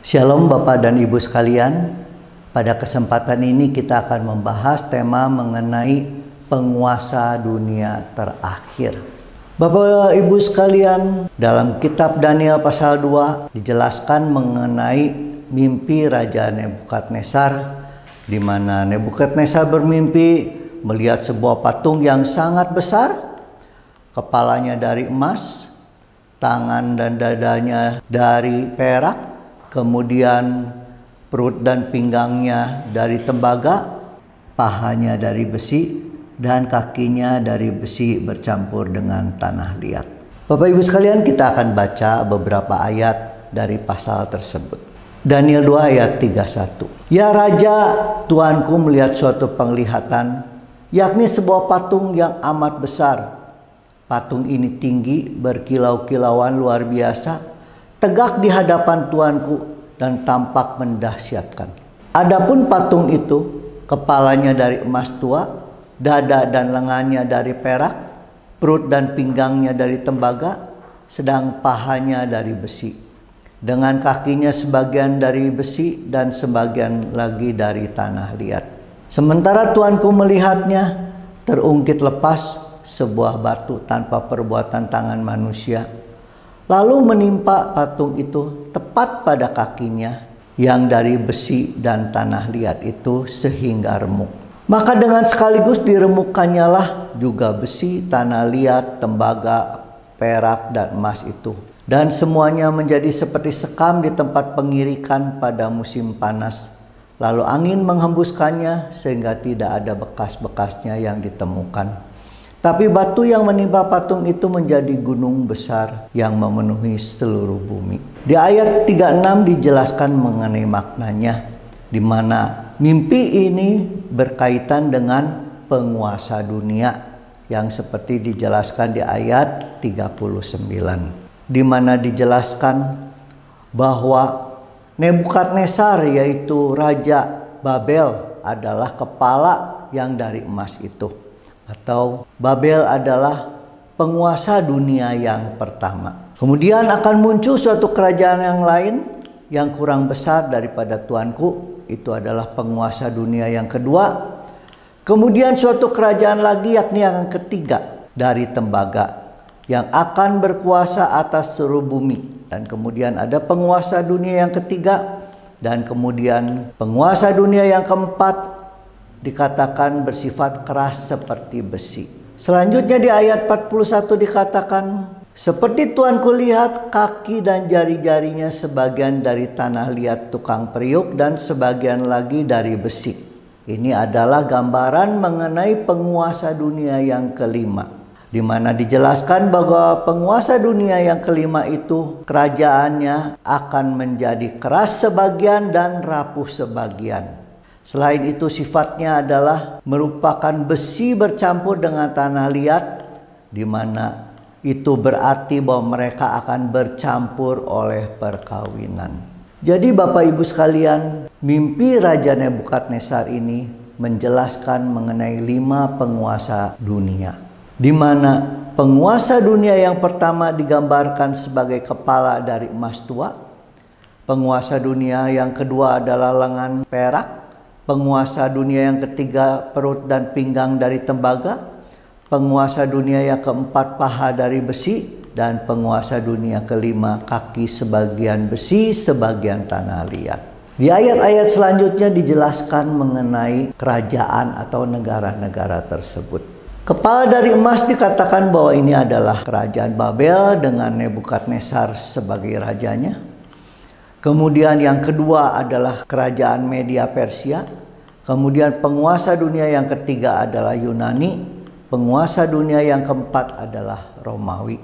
Shalom Bapak dan Ibu sekalian. Pada kesempatan ini kita akan membahas tema mengenai penguasa dunia terakhir. Bapak Ibu sekalian, dalam kitab Daniel pasal 2 dijelaskan mengenai mimpi Raja Nebukadnezar, di mana Nebukadnezar bermimpi melihat sebuah patung yang sangat besar, kepalanya dari emas, tangan dan dadanya dari perak, kemudian perut dan pinggangnya dari tembaga, pahanya dari besi, dan kakinya dari besi bercampur dengan tanah liat. Bapak Ibu sekalian, kita akan baca beberapa ayat dari pasal tersebut. Daniel 2 ayat 31. Ya Raja, Tuanku melihat suatu penglihatan, yakni sebuah patung yang amat besar. Patung ini tinggi, berkilau-kilauan luar biasa, tegak di hadapan Tuanku dan tampak mendahsyatkan. Adapun patung itu, kepalanya dari emas tua, dada dan lengannya dari perak, perut dan pinggangnya dari tembaga, sedang pahanya dari besi. Dengan kakinya sebagian dari besi dan sebagian lagi dari tanah liat. Sementara Tuanku melihatnya, terungkit lepas sebuah batu tanpa perbuatan tangan manusia, lalu menimpa patung itu tepat pada kakinya yang dari besi dan tanah liat itu sehingga remuk. Maka dengan sekaligus diremukkannya lah juga besi, tanah liat, tembaga, perak, dan emas itu. Dan semuanya menjadi seperti sekam di tempat pengirikan pada musim panas. Lalu angin menghembuskannya sehingga tidak ada bekas-bekasnya yang ditemukan. Tapi batu yang menimpa patung itu menjadi gunung besar yang memenuhi seluruh bumi. Di ayat 36 dijelaskan mengenai maknanya, di mana mimpi ini berkaitan dengan penguasa dunia yang seperti dijelaskan di ayat 39, di mana dijelaskan bahwa Nebukadnezar, yaitu Raja Babel, adalah kepala yang dari emas itu. Atau Babel adalah penguasa dunia yang pertama. Kemudian akan muncul suatu kerajaan yang lain yang kurang besar daripada Tuanku, itu adalah penguasa dunia yang kedua. Kemudian suatu kerajaan lagi, yakni yang ketiga dari tembaga, yang akan berkuasa atas seluruh bumi. Dan kemudian ada penguasa dunia yang ketiga, dan kemudian penguasa dunia yang keempat dikatakan bersifat keras seperti besi. Selanjutnya di ayat 41 dikatakan, seperti Tuanku lihat, kaki dan jari-jarinya sebagian dari tanah liat tukang periuk dan sebagian lagi dari besi. Ini adalah gambaran mengenai penguasa dunia yang kelima, di mana dijelaskan bahwa penguasa dunia yang kelima itu kerajaannya akan menjadi keras sebagian dan rapuh sebagian. Selain itu sifatnya adalah merupakan besi bercampur dengan tanah liat, di mana itu berarti bahwa mereka akan bercampur oleh perkawinan. Jadi Bapak Ibu sekalian, mimpi Raja Nebukadnezar ini menjelaskan mengenai 5 penguasa dunia, di mana penguasa dunia yang pertama digambarkan sebagai kepala dari emas tua, penguasa dunia yang kedua adalah lengan perak, penguasa dunia yang ketiga perut dan pinggang dari tembaga, penguasa dunia yang keempat paha dari besi, dan penguasa dunia kelima kaki sebagian besi sebagian tanah liat. Di ayat-ayat selanjutnya dijelaskan mengenai kerajaan atau negara-negara tersebut. Kepala dari emas dikatakan bahwa ini adalah kerajaan Babel dengan Nebukadnezar sebagai rajanya. Kemudian yang kedua adalah kerajaan Media Persia. Kemudian penguasa dunia yang ketiga adalah Yunani. Penguasa dunia yang keempat adalah Romawi.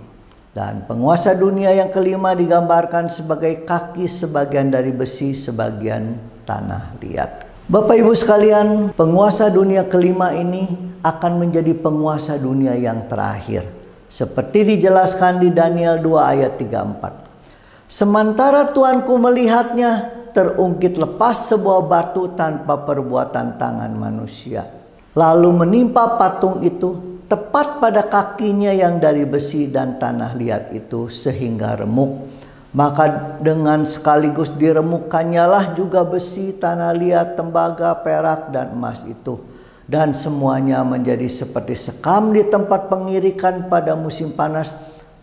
Dan penguasa dunia yang kelima digambarkan sebagai kaki sebagian dari besi, sebagian tanah liat. Bapak Ibu sekalian, penguasa dunia kelima ini akan menjadi penguasa dunia yang terakhir, seperti dijelaskan di Daniel 2 ayat 34. Sementara Tuanku melihatnya, terungkit lepas sebuah batu tanpa perbuatan tangan manusia, lalu menimpa patung itu tepat pada kakinya yang dari besi dan tanah liat itu sehingga remuk. Maka dengan sekaligus diremukkannya lah juga besi, tanah liat, tembaga, perak, dan emas itu. Dan semuanya menjadi seperti sekam di tempat pengirikan pada musim panas.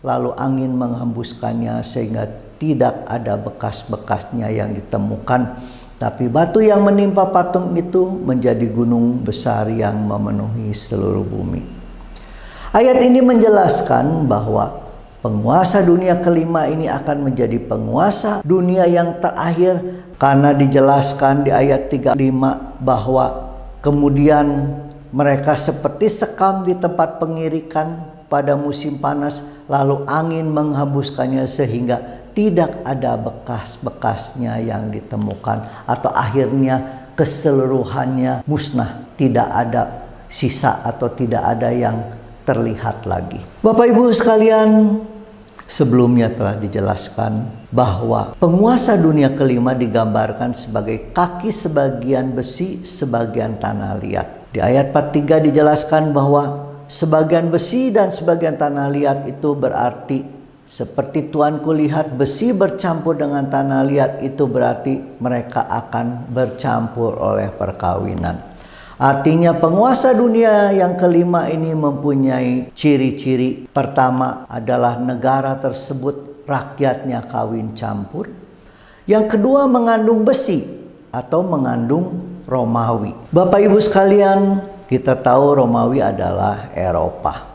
Lalu angin menghembuskannya sehingga tidak ada bekas-bekasnya yang ditemukan. Tapi batu yang menimpa patung itu menjadi gunung besar yang memenuhi seluruh bumi. Ayat ini menjelaskan bahwa penguasa dunia kelima ini akan menjadi penguasa dunia yang terakhir, karena dijelaskan di ayat 35 bahwa kemudian mereka seperti sekam di tempat pengirikan pada musim panas, lalu angin menghembuskannya sehingga tidak ada bekas-bekasnya yang ditemukan, atau akhirnya keseluruhannya musnah, tidak ada sisa atau tidak ada yang terlihat lagi. Bapak Ibu sekalian, sebelumnya telah dijelaskan bahwa penguasa dunia kelima digambarkan sebagai kaki sebagian besi, sebagian tanah liat. Di ayat 43 dijelaskan bahwa sebagian besi dan sebagian tanah liat itu berarti seperti Tuanku lihat besi bercampur dengan tanah liat, itu berarti mereka akan bercampur oleh perkawinan. Artinya penguasa dunia yang kelima ini mempunyai ciri-ciri. Pertama adalah negara tersebut rakyatnya kawin campur. Yang kedua mengandung besi atau mengandung Romawi. Bapak Ibu sekalian, kita tahu Romawi adalah Eropa.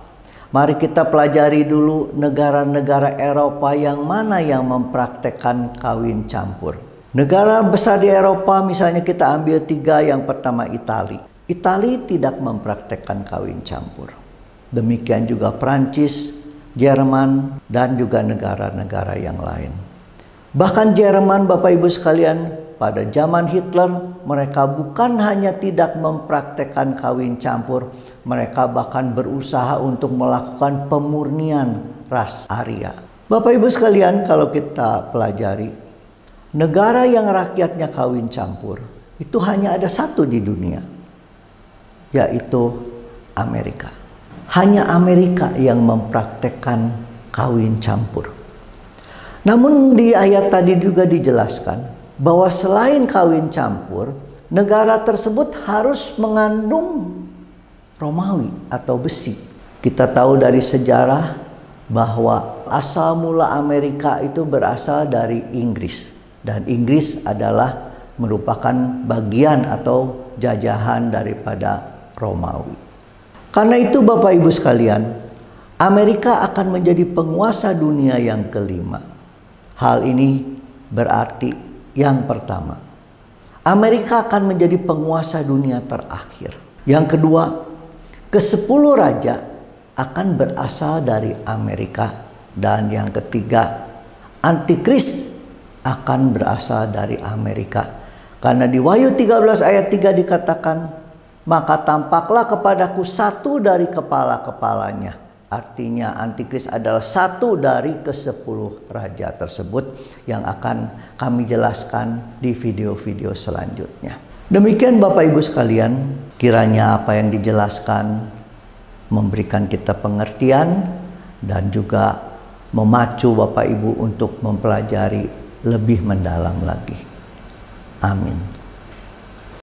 Mari kita pelajari dulu negara-negara Eropa yang mana yang mempraktekkan kawin campur. Negara besar di Eropa misalnya kita ambil 3. Yang pertama Italia. Italia tidak mempraktekkan kawin campur. Demikian juga Prancis, Jerman, dan juga negara-negara yang lain. Bahkan Jerman, Bapak Ibu sekalian, pada zaman Hitler, mereka bukan hanya tidak mempraktekkan kawin campur, mereka bahkan berusaha untuk melakukan pemurnian ras Arya. Bapak Ibu sekalian, kalau kita pelajari, negara yang rakyatnya kawin campur, itu hanya ada satu di dunia, yaitu Amerika. Hanya Amerika yang mempraktekkan kawin campur. Namun di ayat tadi juga dijelaskan bahwa selain kawin campur, negara tersebut harus mengandung Romawi atau besi. Kita tahu dari sejarah bahwa asal mula Amerika itu berasal dari Inggris. Dan Inggris adalah merupakan bagian atau jajahan daripada Romawi. Karena itu Bapak Ibu sekalian, Amerika akan menjadi penguasa dunia yang kelima. Hal ini berarti yang pertama, Amerika akan menjadi penguasa dunia terakhir. Yang kedua, ke-10 raja akan berasal dari Amerika. Dan yang ketiga, Antikris akan berasal dari Amerika. Karena di Wahyu 13 ayat 3 dikatakan, maka tampaklah kepadaku satu dari kepala-kepalanya. Artinya Antikris adalah satu dari ke-10 raja tersebut yang akan kami jelaskan di video-video selanjutnya. Demikian Bapak Ibu sekalian, kiranya apa yang dijelaskan memberikan kita pengertian dan juga memacu Bapak Ibu untuk mempelajari lebih mendalam lagi. Amin.